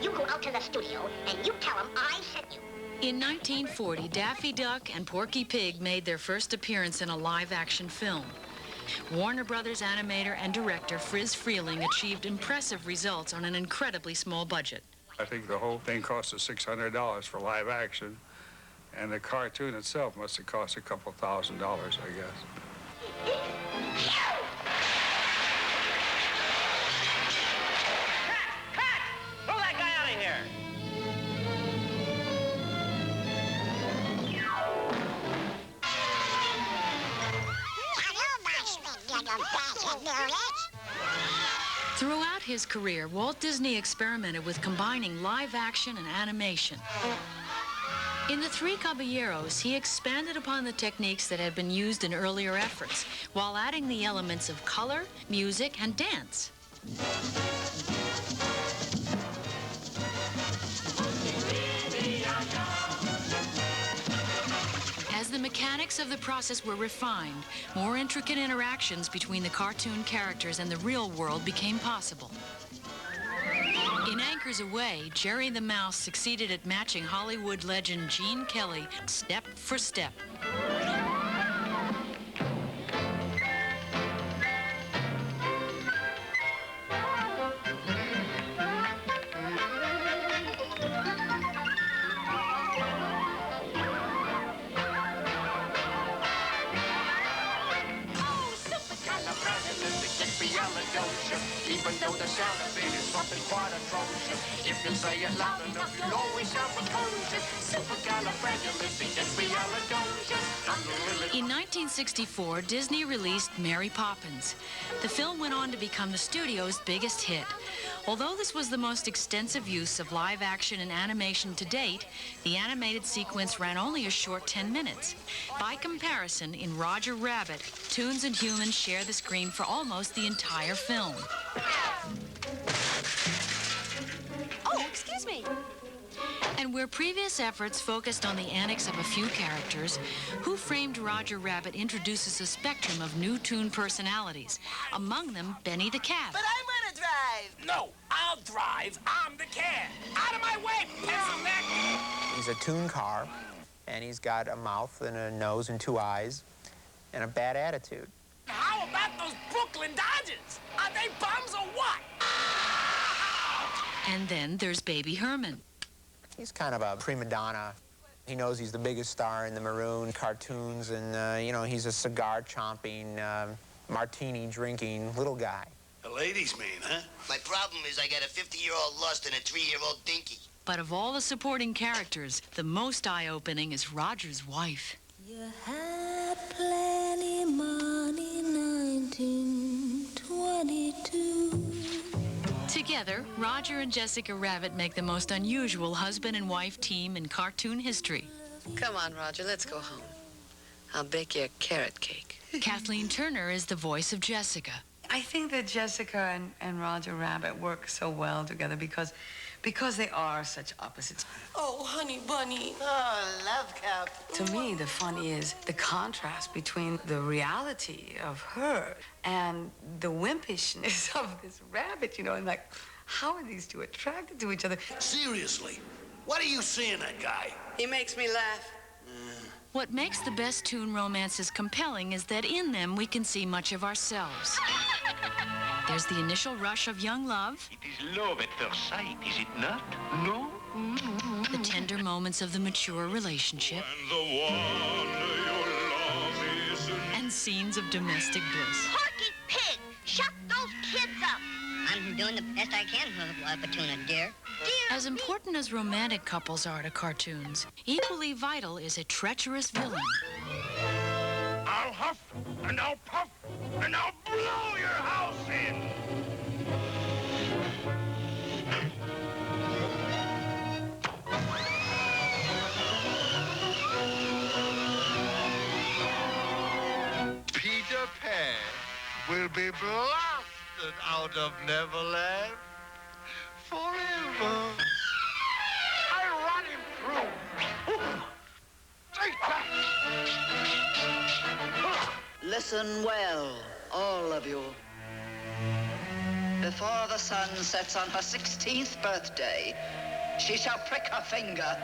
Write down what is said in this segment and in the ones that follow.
You go out to the studio and you tell them I sent you. In 1940, Daffy Duck and Porky Pig made their first appearance in a live-action film. Warner Brothers animator and director Friz Freleng achieved impressive results on an incredibly small budget. I think the whole thing cost us $600 for live action, and the cartoon itself must have cost a couple $1,000, I guess. Throw that guy out of here! Throughout his career, Walt Disney experimented with combining live action and animation. In The Three Caballeros, he expanded upon the techniques that had been used in earlier efforts, while adding the elements of color, music, and dance. As the mechanics of the process were refined, more intricate interactions between the cartoon characters and the real world became possible. In Anchors Away, Jerry the Mouse succeeded at matching Hollywood legend Gene Kelly step for step. Even though the sound of it is something quite atrocious. If you say it loud enough, you'll always sound precocious. Supercalifragilisticexpialidocious. In 1964, Disney released Mary Poppins. The film went on to become the studio's biggest hit. Although this was the most extensive use of live action and animation to date, the animated sequence ran only a short 10 minutes. By comparison, in Roger Rabbit, Toons and Humans share the screen for almost the entire film. Oh, excuse me. And where previous efforts focused on the antics of a few characters, Who Framed Roger Rabbit introduces a spectrum of new Toon personalities, among them Benny the Cat. But I want to drive. No, I'll drive. I'm the cat. Out of my way, pencil neck! He's a Toon car, and he's got a mouth and a nose and 2 eyes, and a bad attitude. How about those Brooklyn Dodgers? Are they bums or what? And then there's Baby Herman. He's kind of a prima donna. He knows he's the biggest star in the maroon cartoons, and, you know, he's a cigar-chomping, martini-drinking little guy. The ladies mean, huh? My problem is I got a 50-year-old lust and a 3-year-old dinky. But of all the supporting characters, the most eye-opening is Roger's wife. You had plenty money, 1922. Together, Roger and Jessica Rabbit make the most unusual husband and wife team in cartoon history. Come on, Roger, let's go home. I'll bake you a carrot cake. Kathleen Turner is the voice of Jessica. I think that Jessica and Roger Rabbit work so well together because they are such opposites. Oh, honey bunny. Oh, love cap. To me, the fun is the contrast between the reality of her and the wimpishness of this rabbit, you know, and like, how are these two attracted to each other? Seriously, what do you see in that guy? He makes me laugh. What makes the best Toon romances compelling is that in them we can see much of ourselves. There's the initial rush of young love. It is love at first sight, is it not? No? The tender moments of the mature relationship. And scenes of domestic bliss. Porky Pig, shut those kids up. I'm doing the best I can, Petuna, dear. As important as romantic couples are to cartoons, equally vital is a treacherous villain. I'll huff, and I'll puff, and I'll blow your house in. Peter Pan will be blasted out of Neverland forever. I run him through. Take that! Listen well, all of you. The before the sun sets on her 16th birthday, she shall prick her finger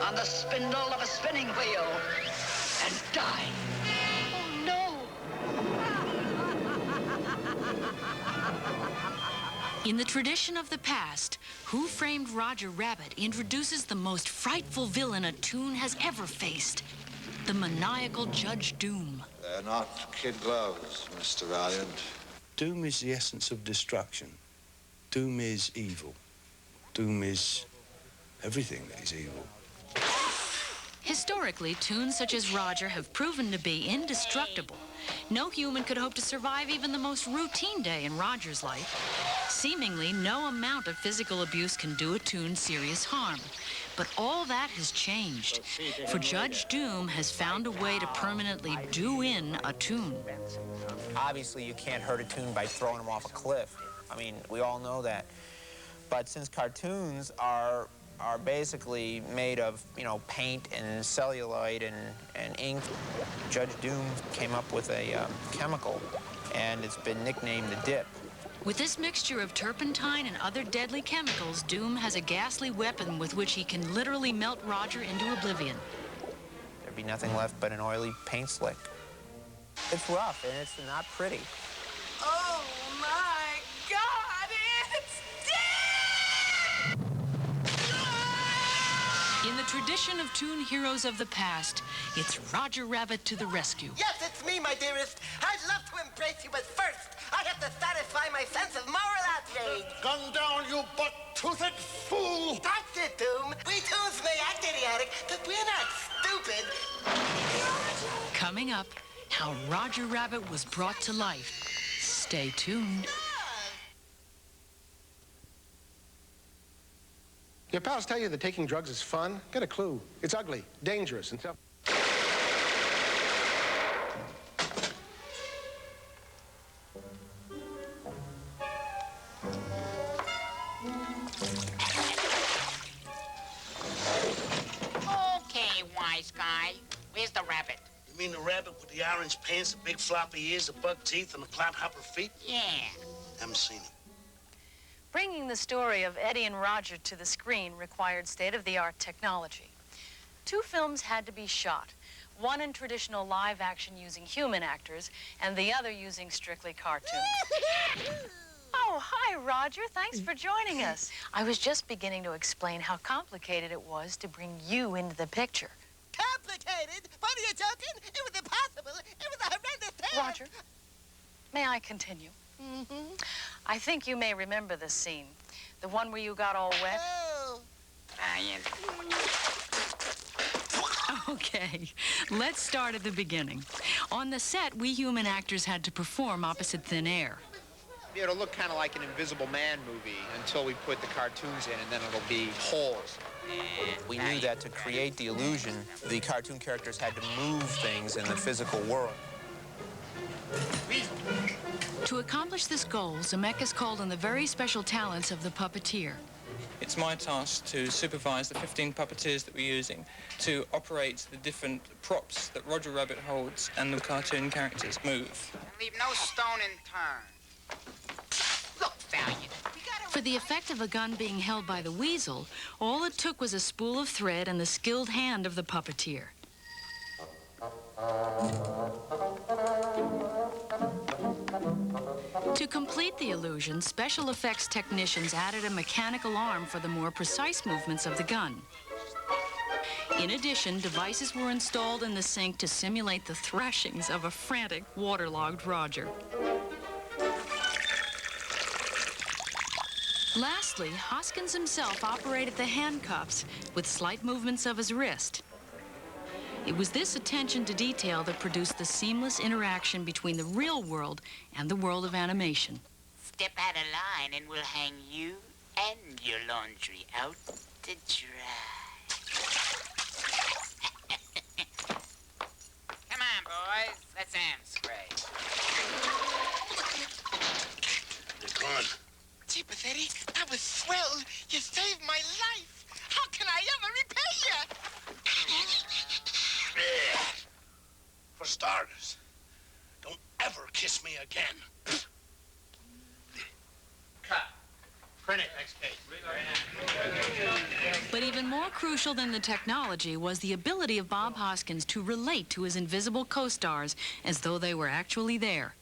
on the spindle of a spinning wheel and die. Oh, no. In the tradition of the past, Who Framed Roger Rabbit introduces the most frightful villain a toon has ever faced, the maniacal Judge Doom. They're not kid gloves, Mr. Valiant. Doom is the essence of destruction. Doom is evil. Doom is everything that is evil. Historically, toons such as Roger have proven to be indestructible. No human could hope to survive even the most routine day in Roger's life. Seemingly, no amount of physical abuse can do a toon serious harm. But all that has changed, for Judge Doom has found a way to permanently do in a toon. Obviously, you can't hurt a toon by throwing him off a cliff. I mean, we all know that. But since cartoons are basically made of, paint and celluloid and ink, Judge Doom came up with a chemical, and it's been nicknamed the dip. With this mixture of turpentine and other deadly chemicals, Doom has a ghastly weapon with which he can literally melt Roger into oblivion. There'd be nothing left but an oily paint slick. It's rough, and it's not pretty. Oh, my God, it's dead! In the tradition of toon heroes of the past, it's Roger Rabbit to the rescue. Yes, it's me, my dearest. I'd love to embrace you, but first, I have to satisfy my sense of moral outrage. Gun down, you buck-toothed fool! That's it, Doom. We toons may act idiotic, but we're not stupid. Coming up, how Roger Rabbit was brought to life. Stay tuned. Your pals tell you that taking drugs is fun? Get a clue. It's ugly, dangerous, and self... Okay, wise guy. Where's the rabbit? You mean the rabbit with the orange pants, the big floppy ears, the buck teeth, and the clodhopper feet? Yeah. Haven't seen him. Bringing the story of Eddie and Roger to the screen required state-of-the-art technology. 2 films had to be shot, one in traditional live action using human actors, and the other using strictly cartoons. Oh, hi, Roger. Thanks for joining us. I was just beginning to explain how complicated it was to bring you into the picture. Complicated? What are you joking? It was impossible. It was a horrendous thing. Roger, may I continue? Mm-hmm. I think you may remember this scene, the one where you got all wet. Oh. Okay, let's start at the beginning. On the set, we human actors had to perform opposite thin air. It'll look kind of like an Invisible Man movie until we put the cartoons in, and then it'll be holes. We knew that to create the illusion, the cartoon characters had to move things in the physical world. To accomplish this goal, Zemeckis called on the very special talents of the puppeteer. It's my task to supervise the 15 puppeteers that we're using to operate the different props that Roger Rabbit holds and the cartoon characters move. Leave no stone unturned. Look, Valiant. For the effect of a gun being held by the weasel, all it took was a spool of thread and the skilled hand of the puppeteer. To complete the illusion, special effects technicians added a mechanical arm for the more precise movements of the gun. In addition, devices were installed in the sink to simulate the thrashings of a frantic, waterlogged Roger. Lastly, Hoskins himself operated the handcuffs with slight movements of his wrist. It was this attention to detail that produced the seamless interaction between the real world and the world of animation. Step out of line and we'll hang you and your laundry out to dry. Come on, boys. Let's spray. They're gone. Jeepers, Eddie, that was swell. You saved my life. How can I ever repay you? For starters, don't ever kiss me again. But even more crucial than the technology was the ability of Bob Hoskins to relate to his invisible co-stars as though they were actually there.